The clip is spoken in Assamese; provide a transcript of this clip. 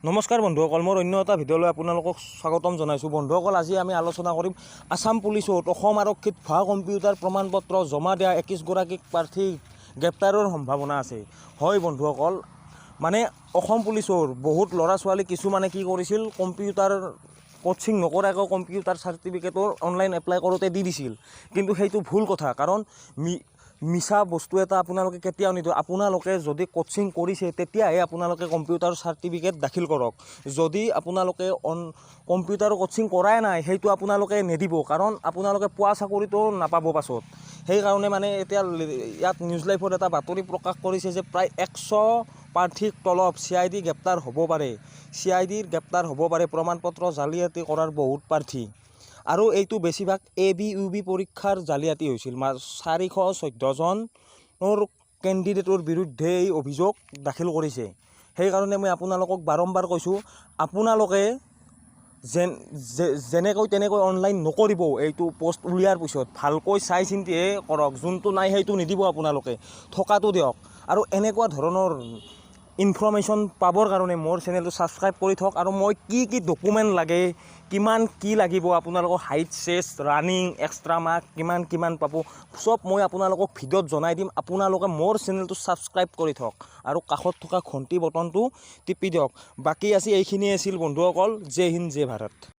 নমস্কাৰ বন্ধুসকল, মোৰ অন্য এটা ভিডিঅ'লৈ আপোনালোকক স্বাগতম জনাইছোঁ। বন্ধুসকল, আজি আমি আলোচনা কৰিম আসাম পুলিচত অসম আৰক্ষীত ভুৱা কম্পিউটাৰ প্ৰমাণপত্ৰ জমা দিয়া 21গৰাকী প্ৰাৰ্থী গ্ৰেপ্তাৰৰ সম্ভাৱনা আছে। হয় বন্ধুসকল, মানে অসম পুলিচৰ বহুত ল'ৰা ছোৱালী কিছুমানে কি কৰিছিল, কম্পিউটাৰ কোচিং নকৰাকৈ কম্পিউটাৰ চাৰ্টিফিকেটৰ অনলাইন এপ্লাই কৰোঁতে দি দিছিল। কিন্তু সেইটো ভুল কথা, কাৰণ মিছা বস্তু এটা আপোনালোকে কেতিয়াও নিদিয়ে। আপোনালোকে যদি কোচিং কৰিছে তেতিয়াহে আপোনালোকে কম্পিউটাৰ চাৰ্টিফিকেট দাখিল কৰক। যদি আপোনালোকে কম্পিউটাৰ কোচিং কৰাই নাই, সেইটো আপোনালোকে নিদিব, কাৰণ আপোনালোকে পোৱা চাকৰিটো নাপাব পাছত। সেইকাৰণে মানে এতিয়া ইয়াত নিউজ লাইভত এটা বাতৰি প্ৰকাশ কৰিছে যে প্ৰায় 100 প্ৰাৰ্থীক তলব CID গ্ৰেপ্তাৰ হ'ব পাৰে। CIDৰ গ্ৰেপ্তাৰ হ'ব পাৰে প্ৰমাণপত্ৰ জালিয়াতি কৰাৰ বহুত প্ৰাৰ্থী। আৰু এইটো বেছিভাগ ABUB পৰীক্ষাৰ জালিয়াতি হৈছিল। 414 জনৰ কেণ্ডিডেটৰ বিৰুদ্ধে এই অভিযোগ দাখিল কৰিছে। সেইকাৰণে মই আপোনালোকক বাৰম্বাৰ কৈছোঁ, আপোনালোকে যেনেকৈ তেনেকৈ অনলাইন নকৰিব। এইটো পোষ্ট উলিয়াৰ পিছত ভালকৈ চাই চিন্তিহে কৰক। যোনটো নাই সেইটো নিদিব, আপোনালোকে থকাটো দিয়ক। আৰু এনেকুৱা ধৰণৰ ইনফৰ্মেশ্যন পাবৰ কাৰণে মোৰ চেনেলটো ছাবস্ক্ৰাইব কৰি থওক। আৰু মই কি ডকুমেণ্ট লাগে, কিমান কি লাগিব, আপোনালোকৰ হাইট চেষ্ট ৰানিং এক্সট্ৰা মাৰ্ক কিমান পাব, চব মই আপোনালোকক ভিডিঅ'ত জনাই দিম। আপোনালোকে মোৰ চেনেলটো ছাবস্ক্ৰাইব কৰি থওক আৰু কাষত থকা ঘণ্টি বটনটো টিপি দিয়ক। বাকী এইখিনিয়ে আছিল বন্ধুসকল। জয় হিন্দ, জয় ভাৰত।